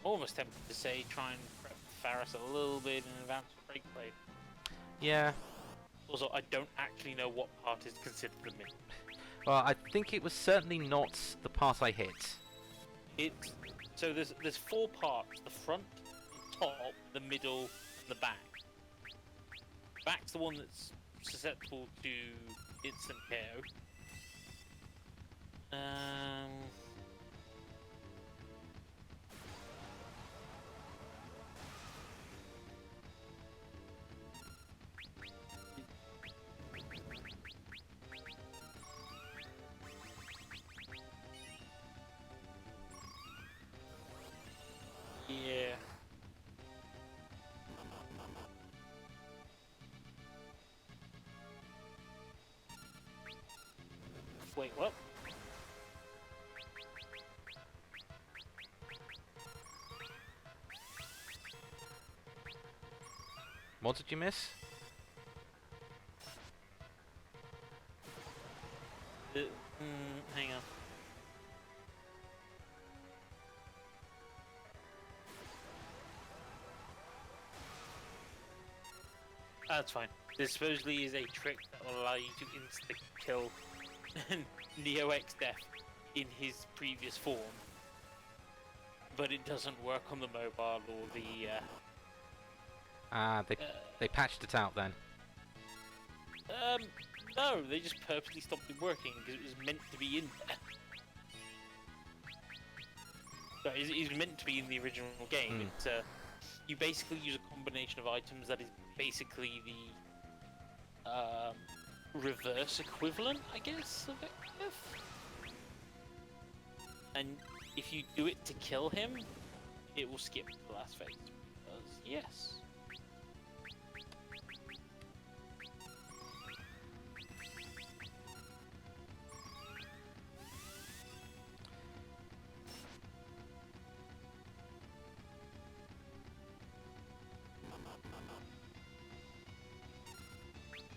almost tempted to say try and prep Faris a little bit in advance for break blade. Yeah. Also, I don't actually know what part is considered the middle. Well, I think it was certainly not the part I hit. So there's 4 parts: the front, the top, the middle, and the back. The back's the one that's susceptible to instant KO. Yeah. Wait, what? What did you miss? Hang on. That's fine. There supposedly is a trick that will allow you to insta-kill Neo Exdeath in his previous form, but it doesn't work on the mobile or the. They patched it out then. No, they just purposely stopped it working because it was meant to be in there. So it's meant to be in the original game. It's you basically use a combination of items that is basically the reverse equivalent, I guess, of Exdeath. And if you do it to kill him, it will skip the last phase. Because yes.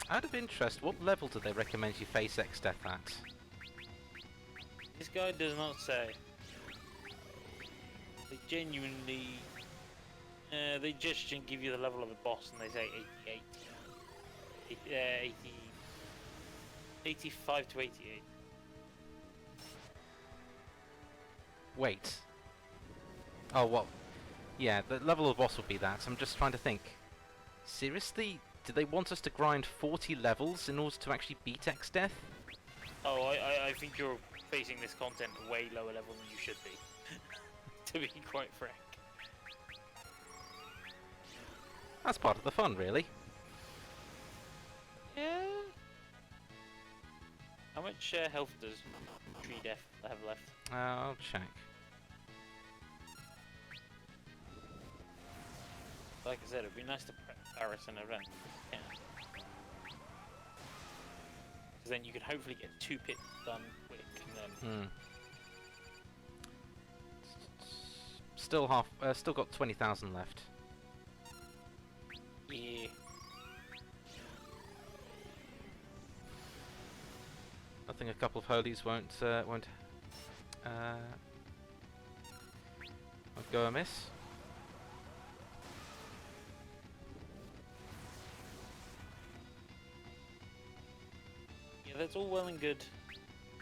Out of interest, what level do they recommend you face Exdeath at? This guy does not say. They genuinely... they just give you the level of the boss and they say 88. 85 to 88. Wait. Oh, what? Yeah, the level of the boss would be that. I'm just trying to think. Seriously? Do they want us to grind 40 levels in order to actually beat Exdeath? Oh, I think you're facing this content at way lower level than you should be. To be quite frank. That's part of the fun, really. Yeah. How much health does Tree Death have left? I'll check. Like I said, it'd be nice to prep Paris in event. Yeah. Because then you could hopefully get 2 pits done quick and then... Still got 20,000 left. Yeah. I think a couple of holies won't go amiss. Yeah, that's all well and good,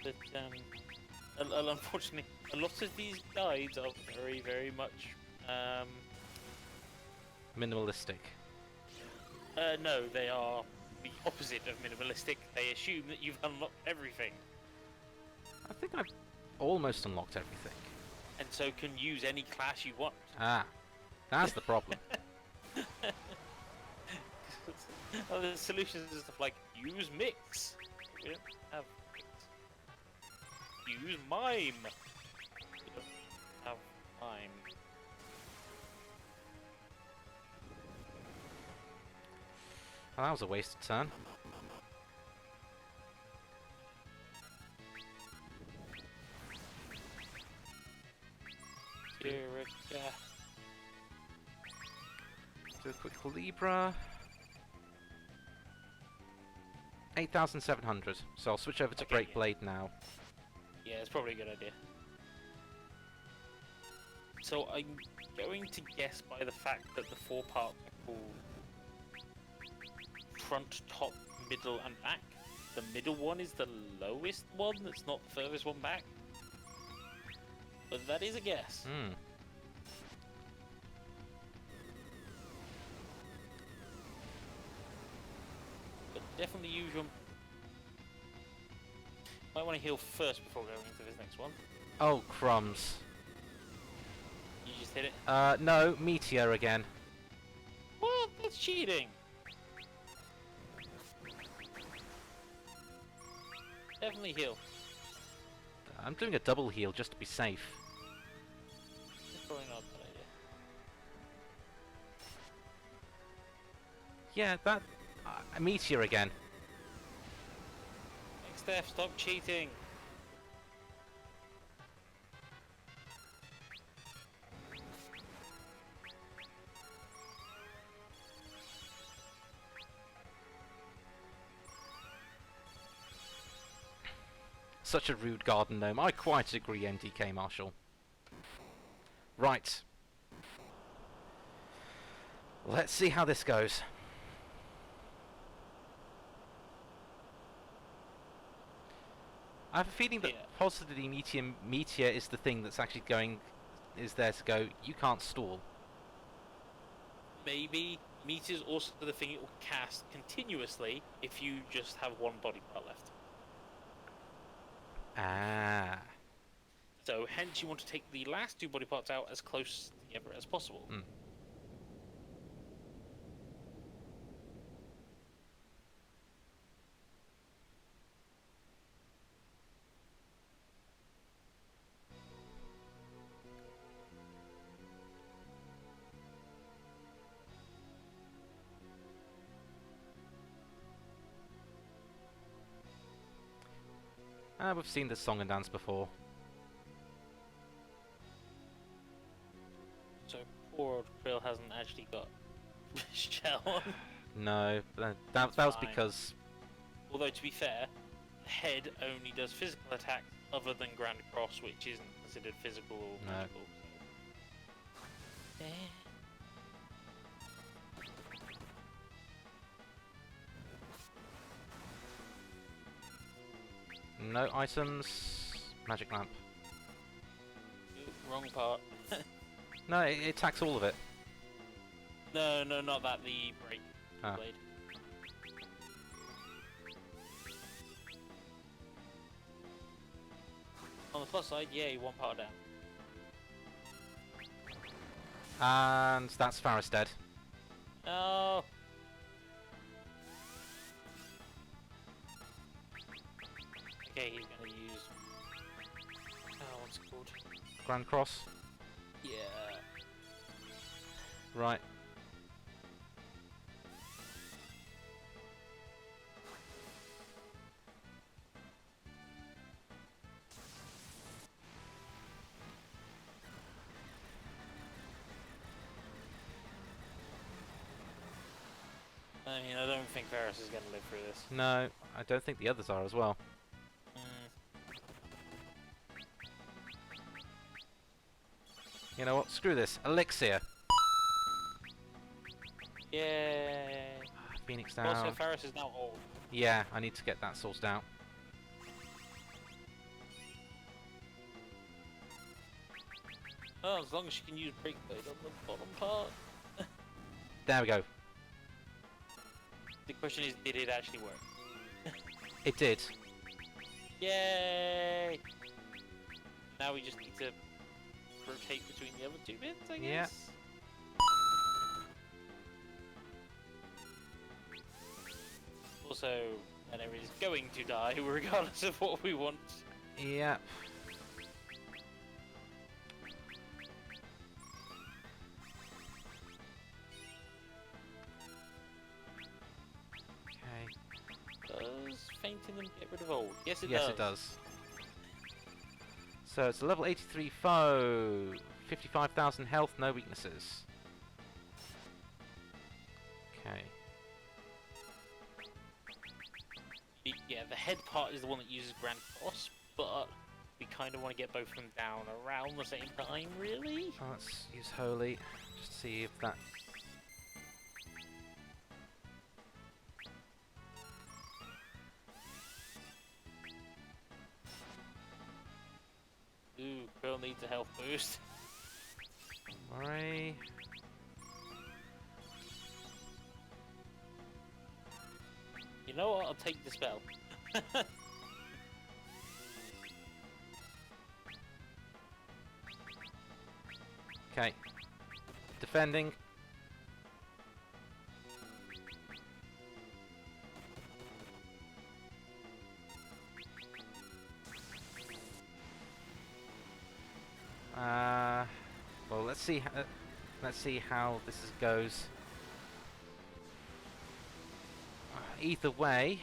but unfortunately, a lot of these guides are very, very much minimalistic. No, they are the opposite of minimalistic. They assume that you've unlocked everything, I think I've almost unlocked everything. and so can use any class you want. Ah, that's the problem. The solutions is stuff like use mix. We don't have mix. Use mime. We don't have mime. Well, that was a wasted turn. Eureka. Do a quick Libra. 8,700. So I'll switch over to Break Blade now. Yeah, it's probably a good idea. So I'm going to guess by the fact that the 4 parts are called front, top, middle, and back. The middle one is the lowest one. That's not the furthest one back. But that is a guess. Hmm. But definitely use your... Might want to heal first before going into this next one. Oh, crumbs. You just hit it. No, meteor again. What? That's cheating. Definitely heal. I'm doing a double heal just to be safe. That's probably not a bad idea. Yeah, that... a meteor again. Exdeath, stop cheating. Such a rude garden gnome. I quite agree, NDK Marshall. Right. Let's see how this goes. I have a feeling that possibly meteor is the thing that's actually is there to go, you can't stall. Maybe Meteor's also the thing it will cast continuously if you just have one body part left. Ah. So hence you want to take the last 2 body parts out as close together as possible. Mm. We've seen this song and dance before. So poor old Krill hasn't actually got shell on. No, that was fine. because... Although to be fair, the head only does physical attacks other than Grand Cross, which isn't considered physical or No. magical. So. No items. Magic lamp. Ooh, wrong part. No, it attacks all of it. No, not that. The break Ah. blade. On the plus side, yeah, 1 part down. And that's Faris dead. No. Okay, he's gonna use. Oh, what's it called? Grand Cross. Yeah. Right. I mean, I don't think Varus is gonna live through this. No, I don't think the others are as well. You know what? Screw this. Elixir. Yay! Phoenix down. Also, Varus is now old. Yeah, I need to get that sourced out. Oh, as long as you can use Break Blade on the bottom part. There we go. The question is, did it actually work? It did. Yay! Now we just need to rotate between the other 2 bits, I guess? Yeah. Also, an area is going to die regardless of what we want. Yeah. Okay. Does fainting them get rid of old? Yes, it does. Yes, it does. So it's a level 83 foe. 55,000 health, no weaknesses. Okay. Yeah, the head part is the one that uses Grand Cross, but we kind of want to get both of them down around the same time, really. Oh, let's use Holy. Just see if that... Ooh, Quill needs a health boost. Worry. You know what? I'll take the spell. Okay. Defending. Well, let's see. Let's see how this goes. Either way.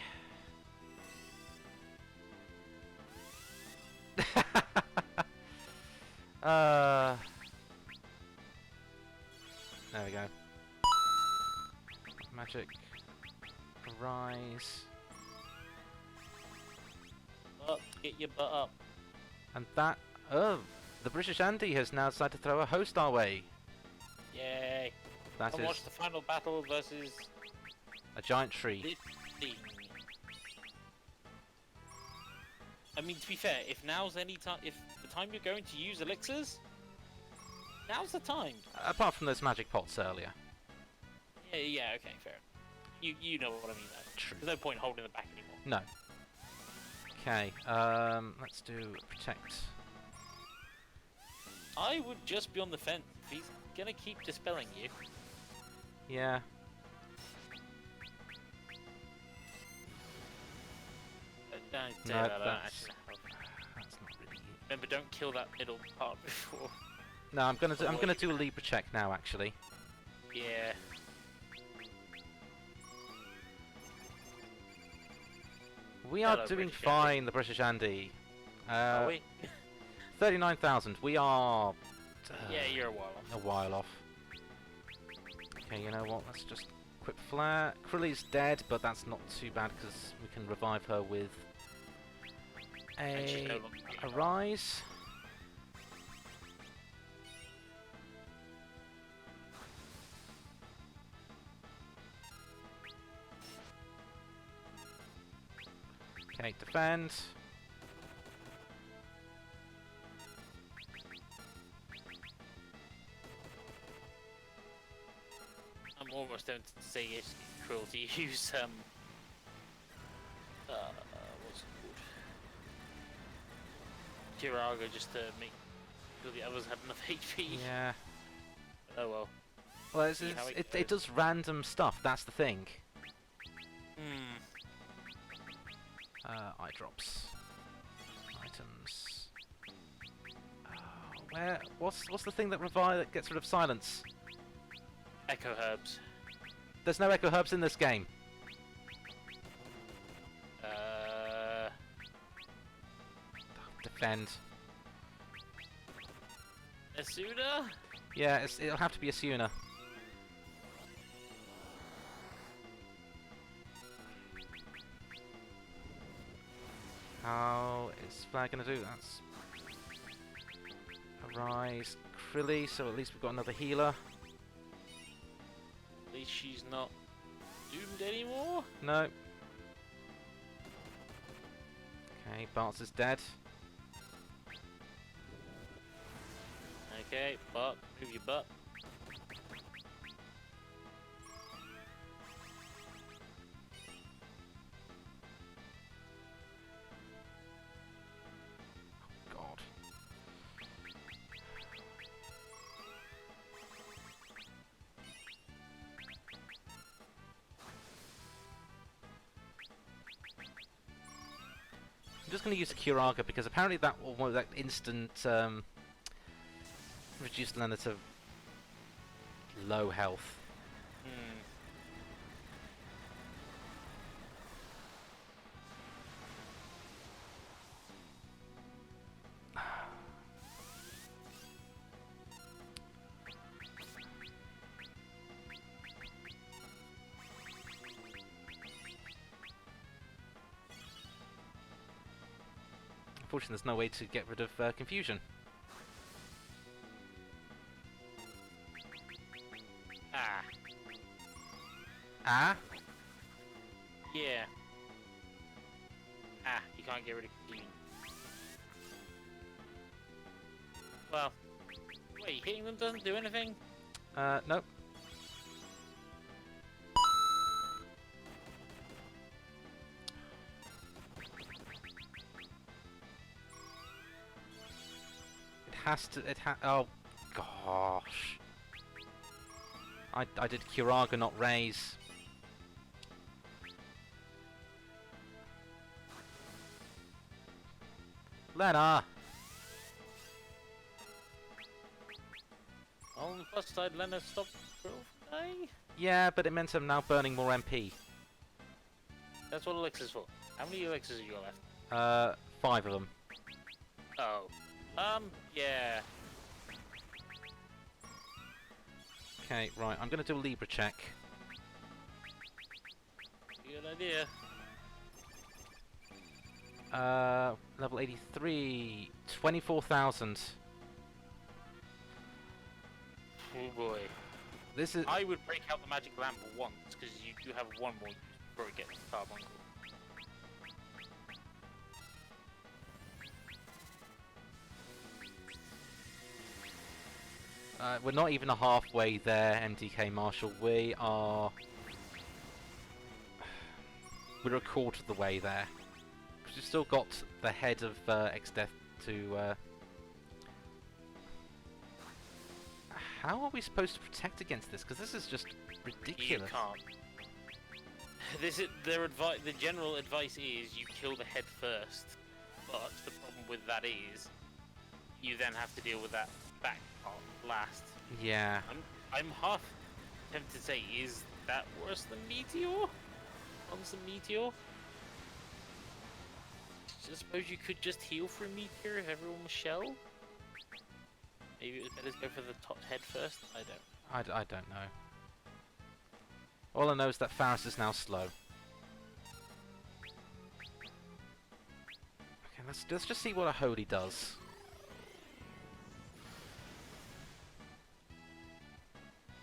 There we go. Magic. Rise. Up, get your butt up. And that... Oh! The British Andy has now decided to throw a host our way. Yay! That And is watch the final battle versus a giant tree. this thing. I mean, to be fair, if now's any time, if the time you're going to use elixirs, now's the time. Apart from those magic pots earlier. Yeah, okay, fair. You know what I mean though. True. There's no point holding them back anymore. No. Okay, let's do protect. I would just be on the fence. If he's gonna keep dispelling you. Yeah. Don't say No, that. I don't that's actually know. not really. Remember, don't kill that middle part before. No, I'm gonna do a Libra check now. Actually. Yeah. We are Hello, doing British fine, Andy. the British Andy. Are we? 39,000. We are. Yeah, you're a while off. A while off. Okay, you know what? Let's just quick flare. Krilly's dead, but that's not too bad because we can revive her with And she's no a longer being rise. Okay, defend. I'm almost tempted to say it's cruel to use what's it called? Kiraga just to make sure the others have enough HP. Yeah. Oh well. Well, See how it it goes. does random stuff. That's the thing. Hmm. Eye drops. Items. Where? What's the thing that gets rid of silence? Echo herbs. There's no echo herbs in this game. Defend. Asuna? Yeah, it'll have to be a Suna. How is Flag gonna do? That's a rise. Krilly, so at least we've got another healer. At least she's not doomed anymore. No. Okay, Bart's is dead. Okay, butt. Move your butt. God. I'm just going to use Kiraga because apparently that will that instant reduce Lena to low health. Hmm. unfortunately, there's no way to get rid of confusion. Ah. Ah? Yeah. Ah, you can't get rid of confusion. Well, wait, hitting them doesn't do anything? Nope. It has to, oh, gosh. I did Curaga, not raise. Lena! On the plus side, Lena stopped dying? Yeah, but it meant I'm now burning more MP. That's what elixirs for. How many elixirs have you got left? 5 of them. Oh. Yeah. Okay, right, I'm gonna do a Libra check. Good idea. Level 83, 24,000. Oh boy. This is. I would break out the magic lamp once, because you do have one more use before it gets carbuncle. We're not even halfway there, MDK Marshall. We're a quarter of the way there. Because we've still got the head of Exdeath to. How are we supposed to protect against this? Because this is just ridiculous. You can't. The general advice is you kill the head first, but the problem with that is you then have to deal with that back part last. Yeah. I'm half tempted to say, is that worse than Meteor? Constant Meteor? I suppose you could just heal for a Meteor if everyone was Shell? Maybe it was better to go for the top head first? I don't know. All I know is that Faris is now slow. Okay, let's just see what a Holy does.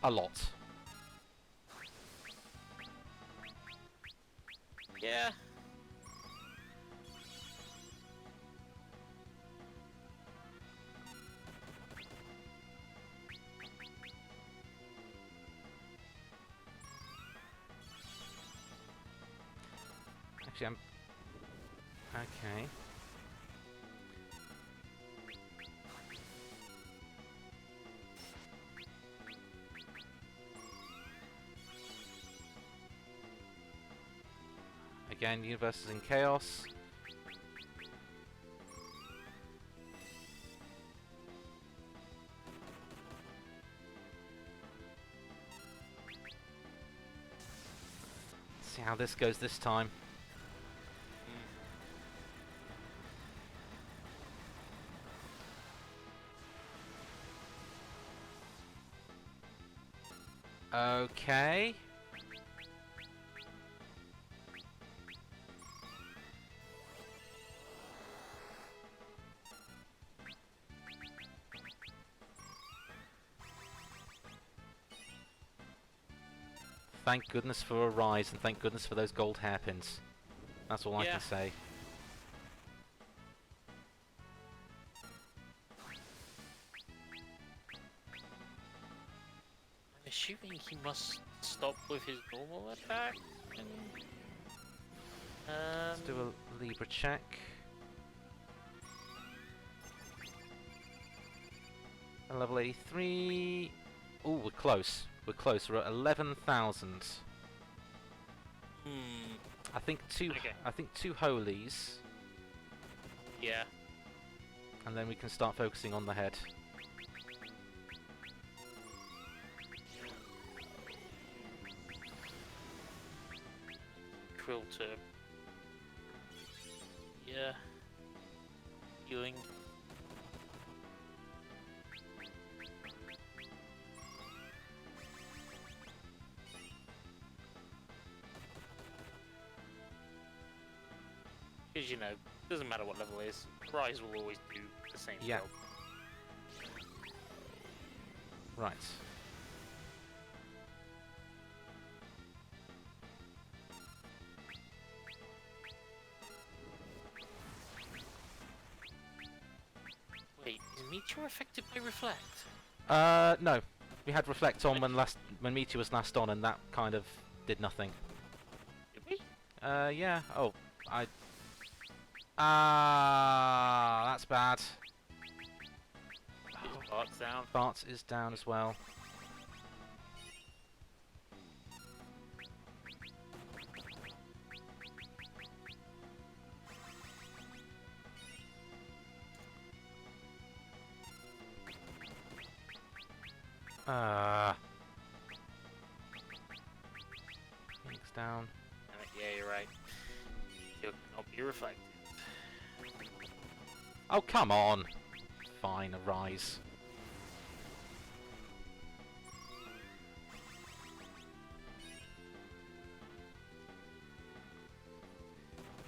A lot. Yeah. Actually, I'm... Okay. Again, universe is in chaos. Let's see how this goes this time. Okay. Thank goodness for a rise, and thank goodness for those gold hairpins. That's all I can say. I'm assuming he must stop with his normal attack. Let's do a Libra check. A level 83. Oh, we're close. We're close. We're at 11,000. I think two. Okay. I think 2 holies, Yeah. and then we can start focusing on the head. Quilter. Yeah. Healing. Because, you know, Doesn't matter what level it is. Rise will always do the same Yeah. job. Right. Wait, is Meteor affected by Reflect? No. We had Reflect on when Meteor was last on, and that kind of did nothing. Did we? Yeah. Oh, that's bad. His Bart's down. Bart is down as well. Phoenix down. Yeah, you're right. He'll not be reflected. Oh, come on! Fine, arise.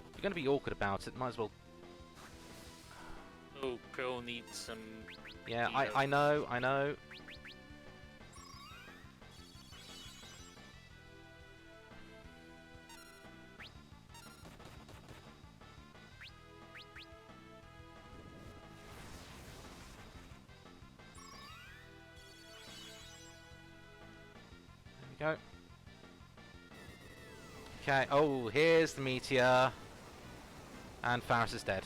If you're going to be awkward about it, might as well... Oh, Krill needs some... Yeah, Hero. I know, I know. There we go. Okay, oh, here's the meteor. And Faris is dead.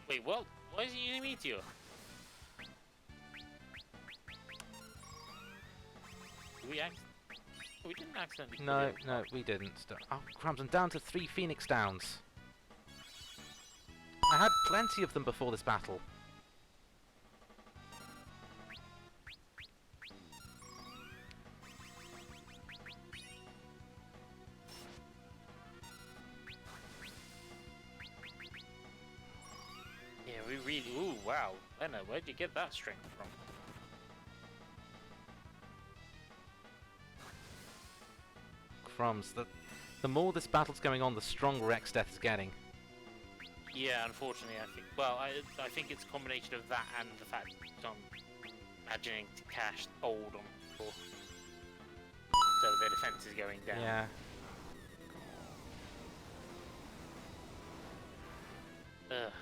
Wait, what? Why is he using Meteor? Did we we didn't accidentally kill No, him. no, we didn't. Oh, crumbs, I'm down to 3 Phoenix downs. I had plenty of them before this battle. Yeah, we really... Ooh, wow. Lena, where'd you get that strength from? Crumbs, the more this battle's going on, the stronger Exdeath is getting. Yeah, unfortunately, I think... Well, I think it's a combination of that and the fact that I'm imagining to cash old on people. So their defense is going down. Yeah. Ugh.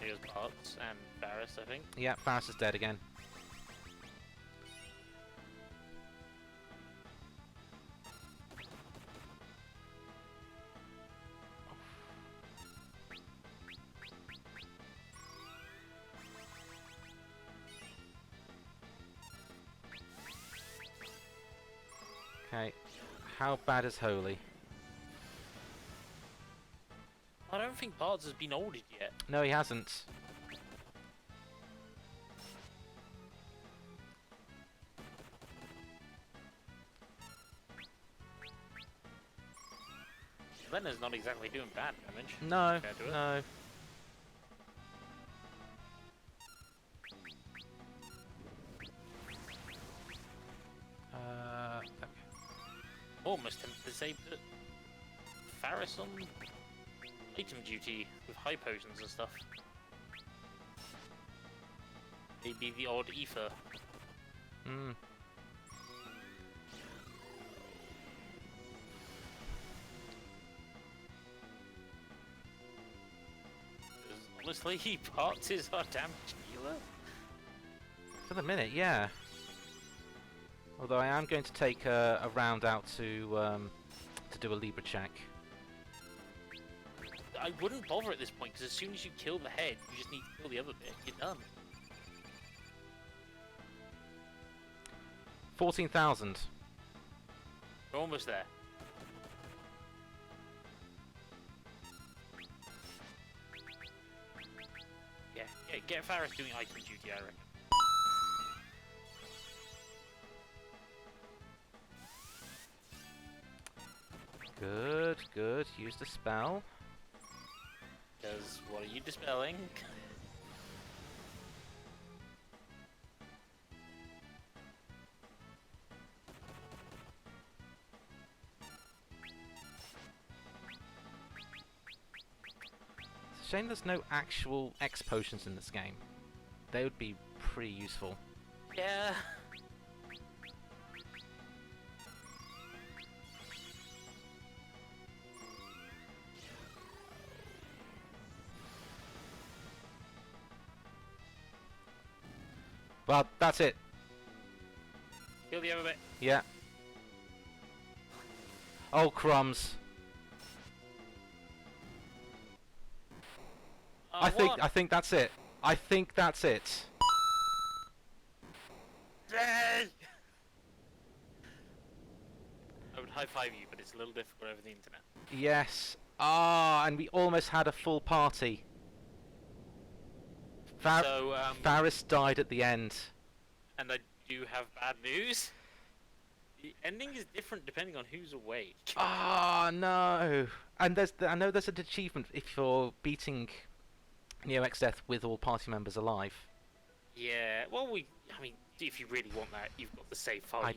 There's Bart's and Varus, I think. Yeah, Faris is dead again. Okay, how bad is Holy? I don't think Bart's has been ordered yet. No, he hasn't. Lena's not exactly doing bad damage. No, compared to it. no. Okay. Almost tempted to say that Faris on item duty with high potions and stuff. Maybe the odd ether. Hmm. 'Cause honestly, Bart's is our damage healer. For the minute, yeah. Although I am going to take a round out to do a Libra check. I wouldn't bother at this point because as soon as you kill the head, you just need to kill the other bit. You're done. 14,000. We're almost there. Yeah, get Faris doing item duty, I reckon. Good, good. Use the spell. Because what are you dispelling? shame there's no actual X potions in this game. They would be pretty useful. Yeah. But that's it. Kill the other bit. Yeah. Oh, crumbs. I think that's it. I think that's it. Yay! I would high five you, but it's a little difficult over the internet. Yes. Ah, and we almost had a full party. Faris died at the end. And I do have bad news. The ending is different depending on who's awake. Ah, no. And I know there's an achievement if you're beating Exdeath with all party members alive. Yeah, well, I mean, if you really want that, you've got the save file.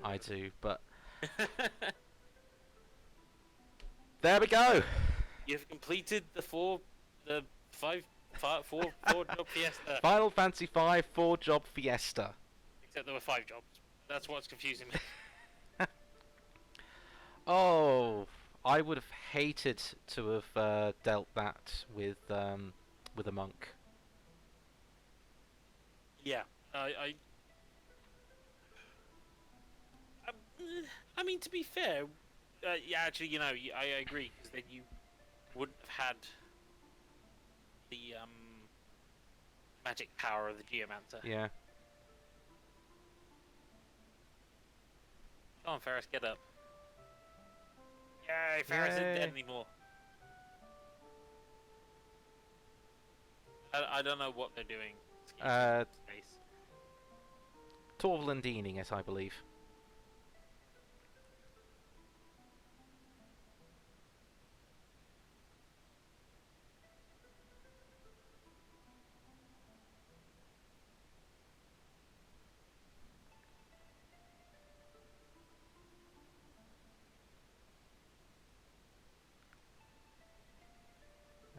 I do, but there we go. You've completed the four job fiesta. Final Fantasy V 4 Job Fiesta. Except there were 5 jobs. That's what's confusing me. Oh, I would have hated to have dealt that with a monk. Yeah, I mean, to be fair, yeah, actually, you know, I agree, because then you wouldn't have had the magic power of the Geomancer. Yeah. Come on, Ferris, get up. Yay, Ferris isn't dead anymore. I don't know what they're doing. Space. Torvalandining it, I believe.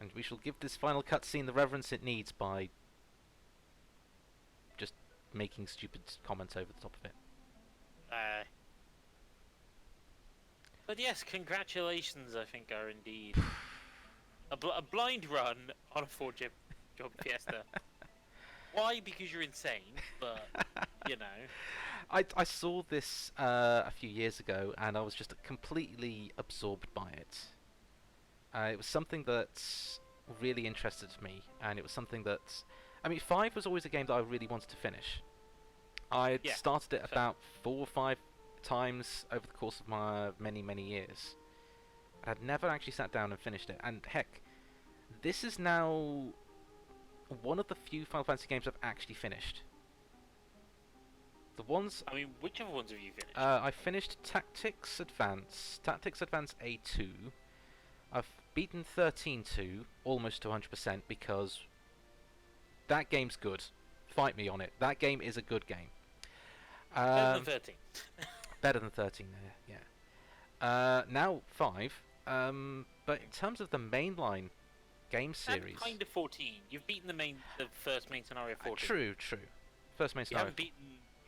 And we shall give this final cutscene the reverence it needs by just making stupid comments over the top of it. But yes, congratulations, I think, are indeed a blind run on a 4 job fiesta. Why? Because you're insane, but, you know. I saw this a few years ago, and I was just completely absorbed by it. It was something that really interested me, and it was something that... I mean, 5 was always a game that I really wanted to finish. I started it about 4 or 5 times over the course of my many years. I'd never actually sat down and finished it, and heck, this is now one of the few Final Fantasy games I've actually finished. The ones... I mean, which other ones have you finished? I finished Tactics Advance A2. I've beaten 13-2, almost to 100%, because that game's good. Fight me on it. That game is a good game. Better than 13. Better than 13 there, yeah. Now 5, but in terms of the mainline game series... And kind of 14. You've beaten the first main scenario 14. True. First main scenario.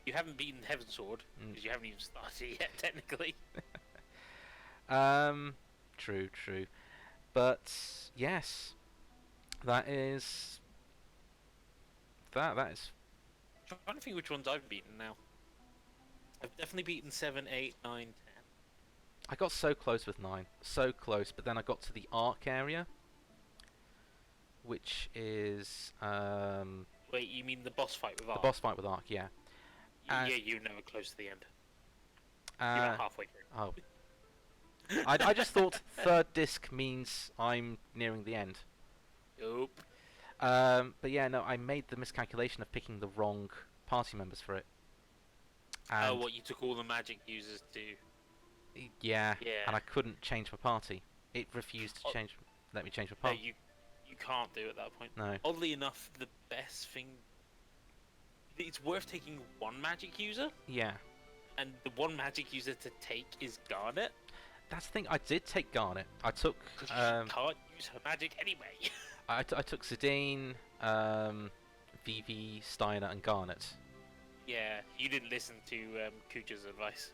You haven't beaten Heaven's Sword, because you haven't even started yet, technically. True. But yes, that is that is. I'm trying to think which ones I've beaten now. I've definitely beaten 7, 8, 9, 10. I got so close with 9, so close, but then I got to the Arc area, which is Wait, you mean the boss fight with Arc? The boss fight with Arc, yeah. Yeah, you're never close to the end. You're about halfway through. Oh. I just thought third disc means I'm nearing the end. Nope. But yeah, no, I made the miscalculation of picking the wrong party members for it. And what, you took all the magic users to... Yeah, and I couldn't change my party. It refused to let me change my party. No, you can't do at that point. No. Oddly enough, the best thing... It's worth taking one magic user. Yeah. And the one magic user to take is Garnet. That's the thing, I did take Garnet. I took... Because you can't use her magic anyway. I took Zidane, Vivi, Steiner, and Garnet. Yeah, you didn't listen to Kuja's advice.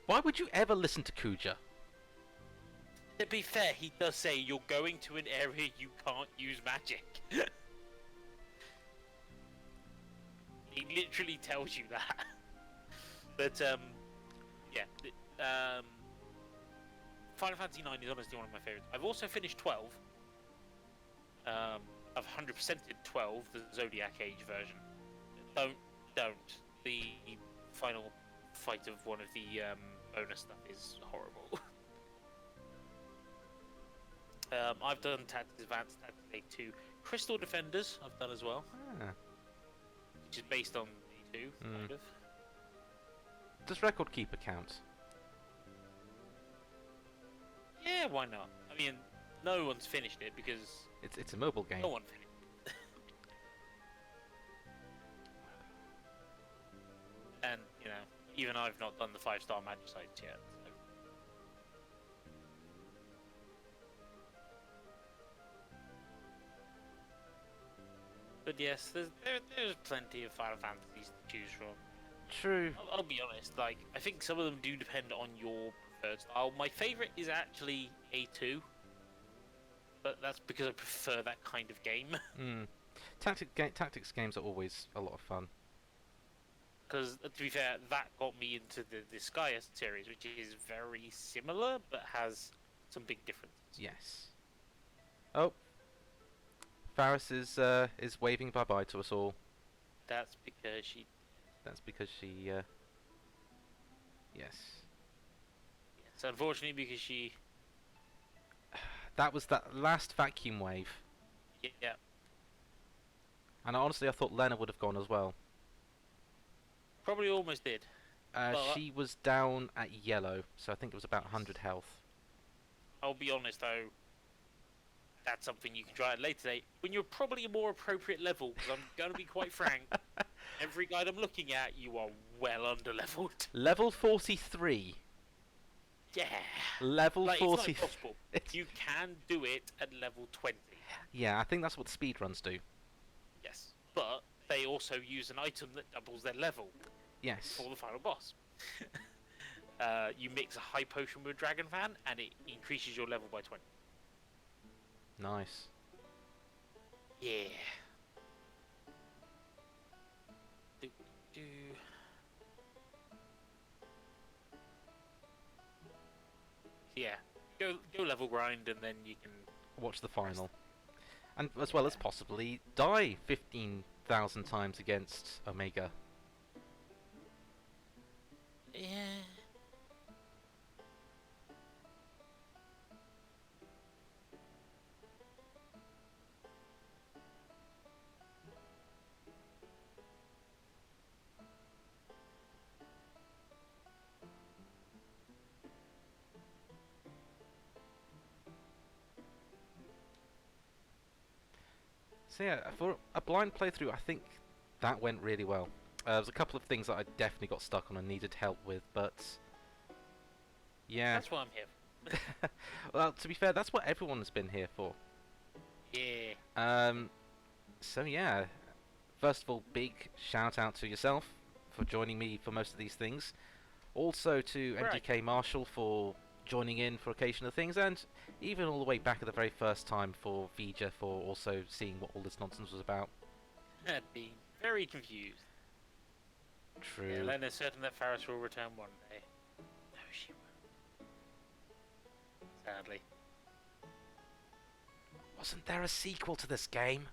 Why would you ever listen to Kuja? To be fair, he does say you're going to an area you can't use magic. He literally tells you that. But yeah, Final Fantasy IX is honestly one of my favorites. I've also finished 12. I've 100%ed 12, the Zodiac Age version. Don't. The final fight of one of the bonus stuff is horrible. I've done Tactics Advanced, Tactics 8-2. Crystal Defenders I've done as well, which is based on the 2, kind of. Does Record Keeper count? Yeah, why not? I mean, no one's finished it because It's a mobile game. no one finished it. And, you know, even I've not done the 5-star magic sites yet. So. But yes, there's plenty of Final Fantasies to choose from. True. I'll be honest, like, I think some of them do depend on your preferred style. My favourite is actually A2, but that's because I prefer that kind of game. Tactics games are always a lot of fun. Because, to be fair, that got me into the Skya series, which is very similar, but has some big differences. Yes. Oh. Faris is waving bye-bye to us all. That's because she... That's because she, yes. Yes, unfortunately, because she... That was that last vacuum wave. Yeah. And honestly, I thought Lena would have gone as well. Probably almost did. She was down at yellow, so I think it was about 100 health. I'll be honest, though. That's something you can try at a later date, when you're probably a more appropriate level, because I'm going to be quite frank. Every guide I'm looking at, you are well under-leveled. Level 43. Yeah. Level like, 40. It's not impossible. You can do it at level 20. Yeah, I think that's what speedruns do. Yes. But they also use an item that doubles their level. Yes. For the final boss. You mix a high potion with a dragon fan, and it increases your level by 20. Nice. Yeah. Yeah. Go level grind, and then you can watch the final. And as well as possibly die 15,000 times against Omega. Yeah. So yeah, for a blind playthrough, I think that went really well. There was a couple of things that I definitely got stuck on and needed help with, but yeah. That's why I'm here. Well, to be fair, that's what everyone's been here for. Yeah. So yeah, first of all, big shout out to yourself for joining me for most of these things. Also to NDK Marshall for joining in for occasional things, and even all the way back at the very first time for Vija for also seeing what all this nonsense was about. I'd be very confused. True. Yeah, Lena's certain that Faris will return one day. No, she won't. Sadly. Wasn't there a sequel to this game?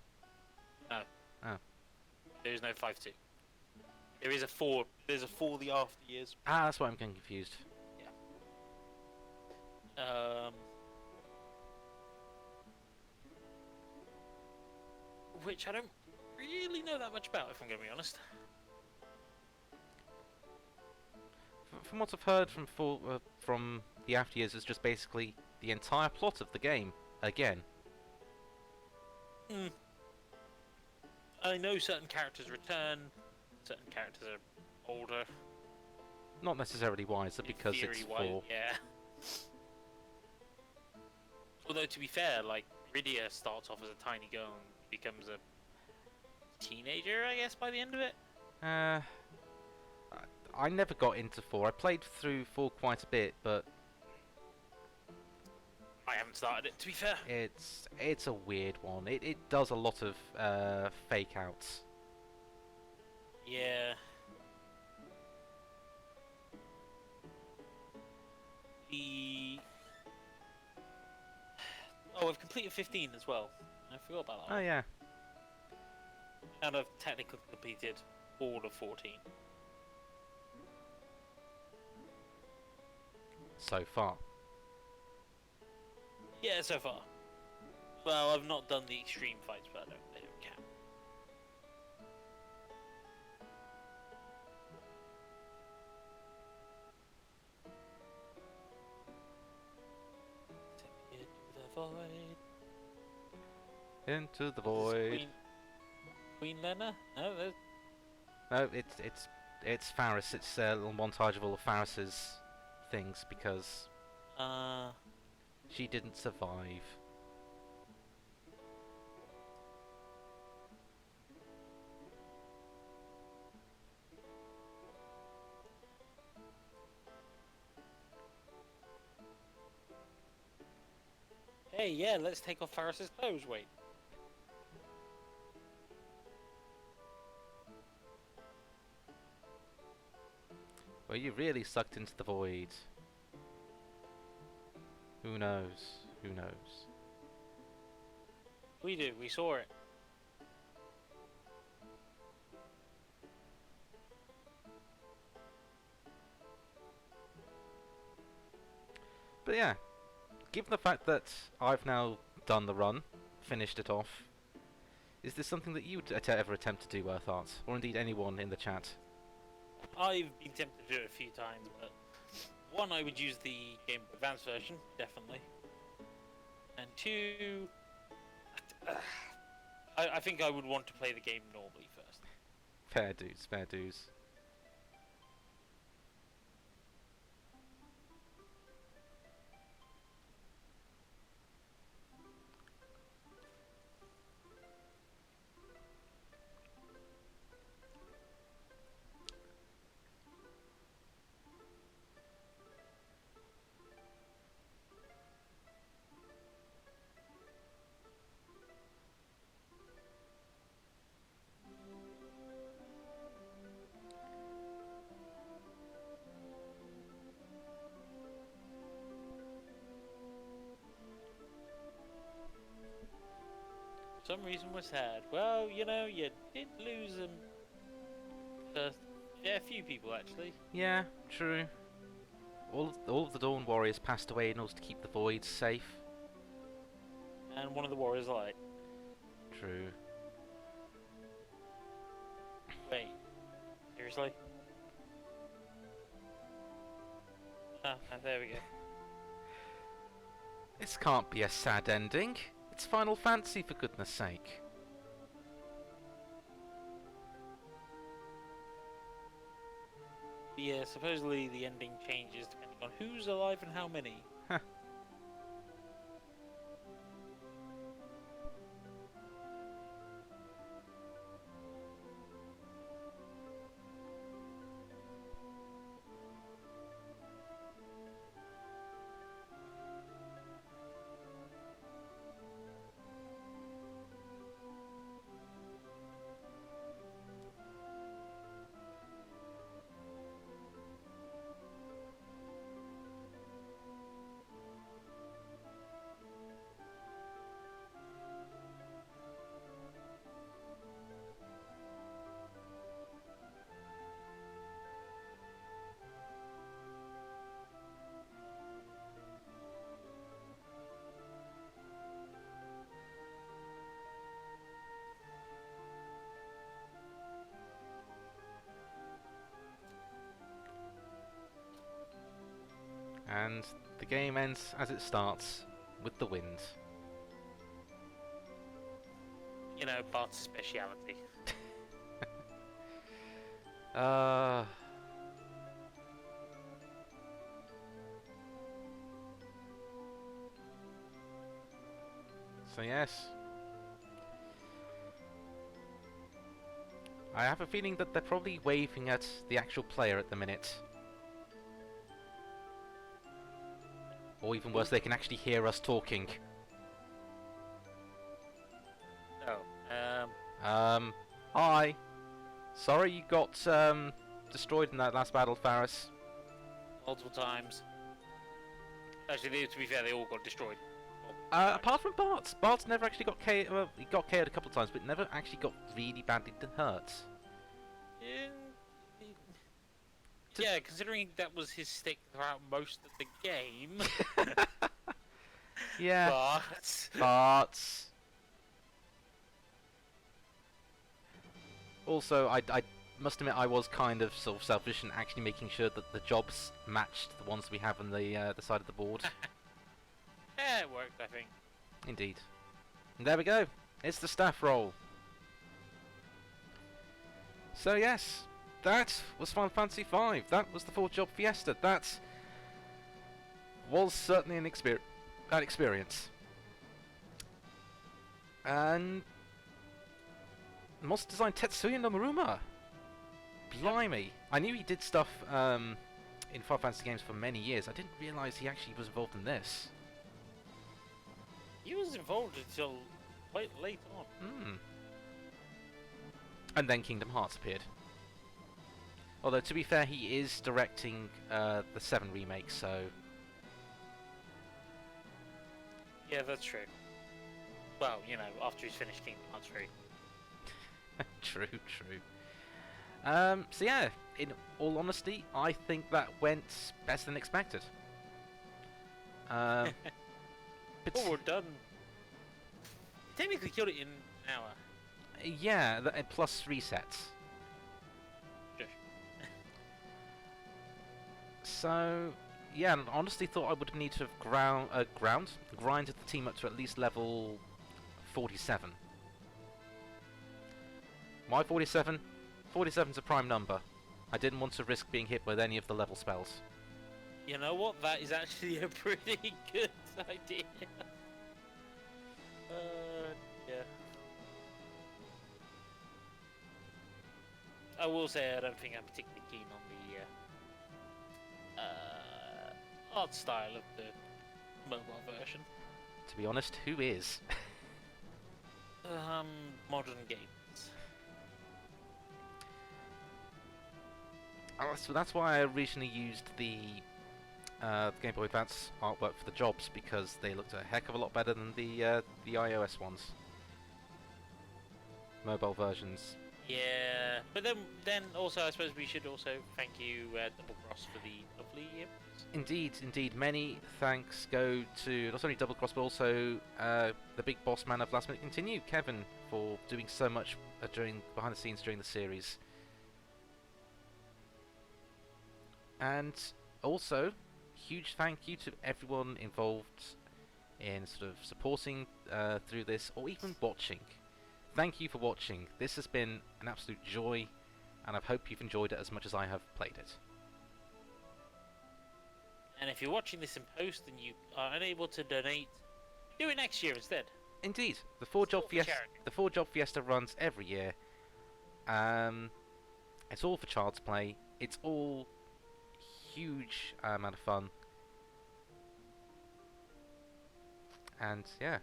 No. Oh. There is no 5-2. There is a 4. There's a 4 the after years. Ah, that's why I'm getting confused. Which I don't really know that much about, if I'm going to be honest. From what I've heard from the after years, it's just basically the entire plot of the game again. I know certain characters return, certain characters are older. Not necessarily wiser because it's 4. Yeah. Although to be fair, like Rydia starts off as a tiny girl and becomes a teenager, I guess, by the end of it. I I never got into 4. I played through 4 quite a bit, but I haven't started it, to be fair. it's a weird one. It does a lot of fake outs. Yeah. The... Oh, I've completed 15 as well. I forgot about that Oh one. yeah. And I've technically completed all of 14. So far. Yeah, so far. Well, I've not done the extreme fights, but they don't count. Take it to the void. Into the Is this void. Queen Lena? No, there's... No, it's Faris. It's a little montage of all of Faris's things because she didn't survive. Hey, yeah, let's take off Faris's clothes, wait. Were you really sucked into the void? Who knows? Who knows? We do, we saw it. But yeah, given the fact that I've now done the run, finished it off, is this something that you would ever attempt to do, Urtheart? Or indeed anyone in the chat? I've been tempted to do it a few times, but one, I would use the Game Boy Advance version, definitely. And two, I think I would want to play the game normally first. Fair dues, fair dues. For some reason we're sad. Well, you know, you did lose them. Yeah, a few people actually. Yeah, true. All of the Dawn Warriors passed away in order to keep the void safe. And one of the Warriors Light. True. Wait, seriously? Ah, there we go. This can't be a sad ending. It's Final Fantasy, for goodness sake. Yeah, supposedly the ending changes depending on who's alive and how many. Huh. And the game ends as it starts, with the wind. You know, Bart's speciality. Uh... So yes. I have a feeling that they're probably waving at the actual player at the minute. Or even worse, they can actually hear us talking. Oh, Hi. Sorry you got, destroyed in that last battle, Faris. multiple times. Actually, to be fair, they all got destroyed. Apart from Bart. Bart's never actually got KO'd. Well, he got KO'd a couple of times, but never actually got really badly hurt. Yeah, considering that was his stick throughout most of the game. Yeah. But Also, I must admit I was kind of sort of selfish in actually making sure that the jobs matched the ones we have on the side of the board. yeah, it worked, I think. Indeed. And there we go. It's the staff roll. So yes, that was Final Fantasy V. That was the Four Job Fiesta. That was certainly an experience. And Monster Design Tetsuya Nomuruma. Blimey. I knew he did stuff in Final Fantasy games for many years. I didn't realise he actually was involved in this. He was involved until quite late on. And then Kingdom Hearts appeared. Although, to be fair, he is directing the 7 remake, so... Yeah, that's true. Well, you know, after he's finished Kingdom Hearts 3. True. So yeah, in all honesty, I think that went better than expected. But Oh, we're done. Technically killed it in an hour. yeah, plus resets. Sure. So yeah, and honestly thought I would need to have grinded the team up to at least level 47. Why 47? 47's a prime number. I didn't want to risk being hit with any of the level spells. You know what? That is actually a pretty good idea. Yeah. I will say I don't think I'm particularly keen on the art style of the mobile version. To be honest, who is? Modern games. So that's why I originally used the Game Boy Advance artwork for the jobs, because they looked a heck of a lot better than the iOS ones. Mobile versions. Yeah, but then also I suppose we should also thank you Double Cross for the lovely images. Indeed. Many thanks go to not only Double Cross but also the big boss man of Last Minute Continue, Kevin, for doing so much behind the scenes during the series. And also, huge thank you to everyone involved in sort of supporting through this, or even watching. Thank you for watching. This has been an absolute joy, and I hope you've enjoyed it as much as I have played it. And if you're watching this in post and you are unable to donate, do it next year instead. Indeed, the Four Job Fiesta runs every year. It's all for Child's Play. It's all huge amount of fun, and yeah.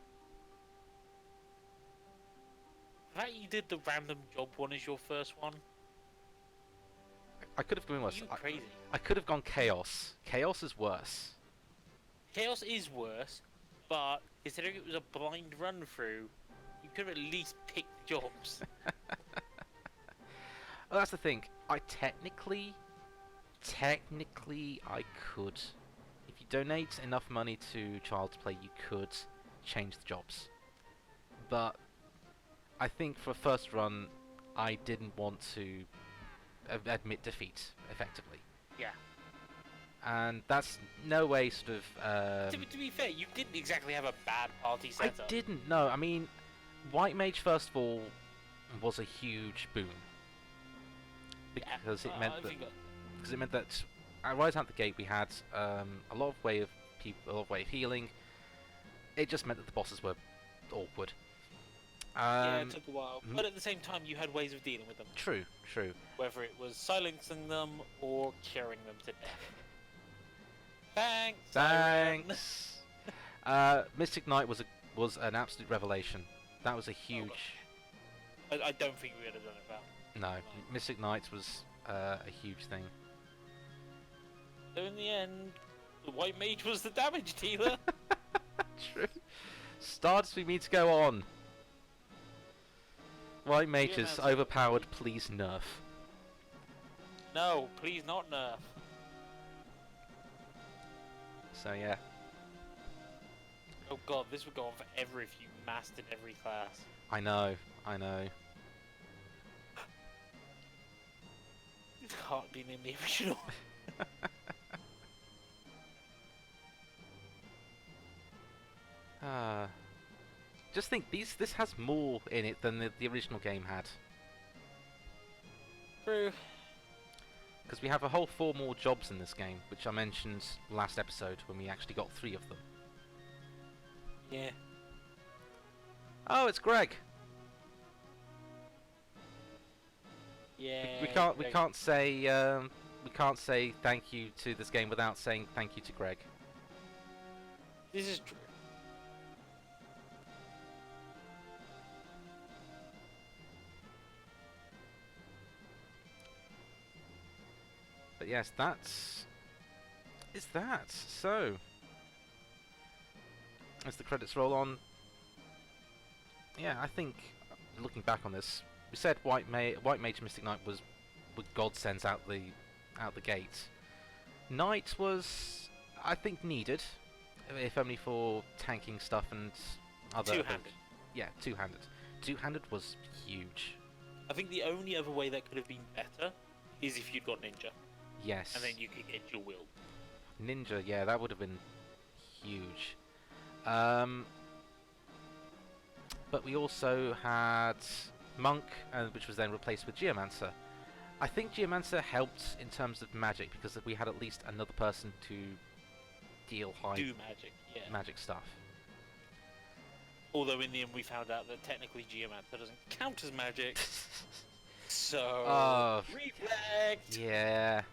The fact you did the random job one as your first one. I could have gone worse. You crazy. I could have gone Chaos. Chaos is worse. Chaos is worse, but considering it was a blind run through, you could have at least picked jobs. Well, that's the thing. I technically I could. If you donate enough money to Child's Play, you could change the jobs. But I think for a first run, I didn't want to admit defeat, effectively. Yeah. And that's no way sort of... To be fair, you didn't exactly have a bad party setup. I didn't, no. I mean, White Mage, first of all, was a huge boon. Because it meant that right out the gate we had a lot of way of healing. It just meant that the bosses were awkward. Yeah, it took a while, mm. but at the same time, you had ways of dealing with them. True, true. Whether it was silencing them or curing them to death. Thanks. Thanks. Mystic Knight was an absolute revelation. That was a huge. I don't think we would have done it without. No, Mystic Knight was a huge thing. So in the end, the White Mage was the damage dealer. True. Starts we need to go on. White Mage is overpowered. Please nerf. No, please not nerf. So yeah. Oh god, this would go on forever if you mastered every class. I know. I know. It's hard being in the original. Just think, this has more in it than the original game had. True. Because we have a whole 4 more jobs in this game, which I mentioned last episode when we actually got 3 of them. Yeah. Oh, it's Greg. Yeah. We can't say thank you to this game without saying thank you to Greg. This is true. But yes, that's that. So, as the credits roll on, yeah, I think looking back on this, we said White Mage Mystic Knight was godsends out the gate. Knight was, I think, needed, if only for tanking stuff and other. Two-handed. Yeah, two-handed. Two-handed was huge. I think the only other way that could have been better is if you'd got Ninja. Yes. And then you could get your will. Ninja, yeah, that would have been huge. But we also had Monk, which was then replaced with Geomancer. I think Geomancer helped in terms of magic because we had at least another person to deal high Do magic, yeah. magic stuff. Although in the end we found out that technically Geomancer doesn't count as magic. Oh, reflect! yeah.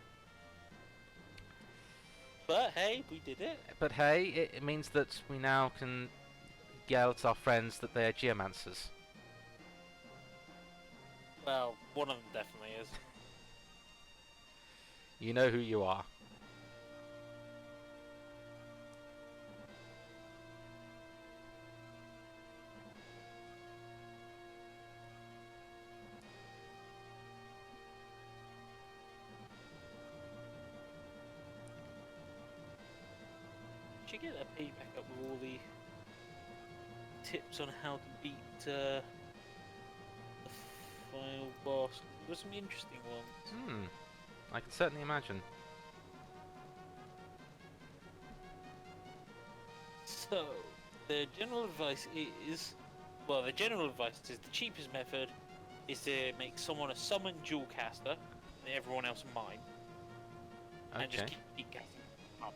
But hey, we did it. But hey, it means that we now can yell at our friends that they're Geomancers. Well, one of them definitely is. You know who you are. Should get that page back up with all the tips on how to beat the final boss. There's some interesting ones. I can certainly imagine. So, the general advice is, well, the general advice is the cheapest method is to make someone a summon dual caster and everyone else mine. Okay. And just keep casting up.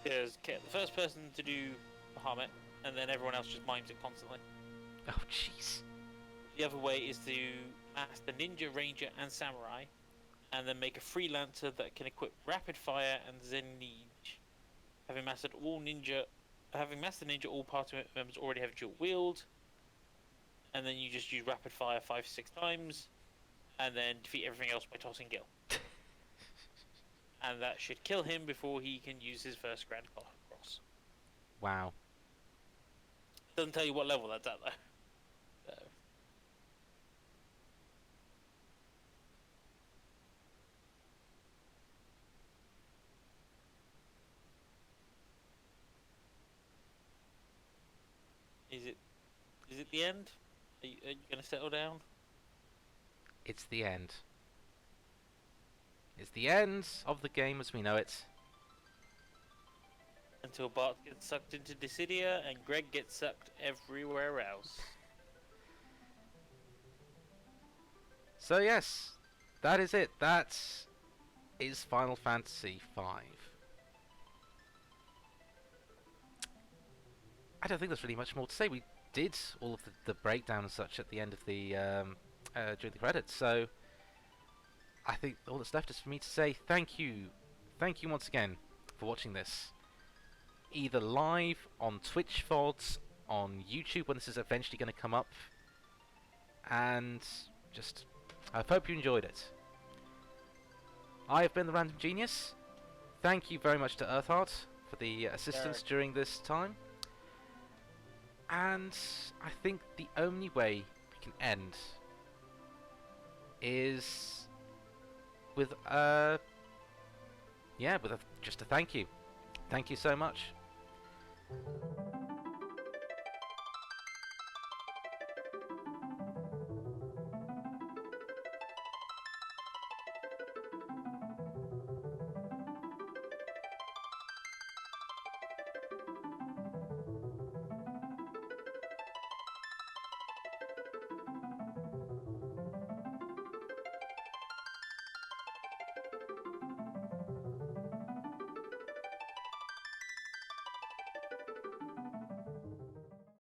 Because the first person to do Bahamut, and then everyone else just mimes it constantly. Oh, jeez. The other way is to master Ninja, Ranger, and Samurai, and then make a freelancer that can equip Rapid Fire and Zenige. Having mastered Ninja, all party members already have dual wield, and then you just use Rapid Fire 5-6 times, and then defeat everything else by tossing Gil. And that should kill him before he can use his first Grand Cross. Wow. Doesn't tell you what level that's at though. So. Is it the end? Are you gonna settle down? It's the end. It's the end of the game as we know it. Until Bart gets sucked into Dissidia and Greg gets sucked everywhere else. So yes, that is it. That is Final Fantasy V. I don't think there's really much more to say. We did all of the breakdown and such at the end of the during the credits, so I think all that's left is for me to say thank you once again for watching this, either live on Twitch VODs, on YouTube when this is eventually going to come up, and just I hope you enjoyed it. I have been the Random Genius. Thank you very much to Urtheart for the assistance during this time. And I think the only way we can end is with just a thank you. Thank you so much.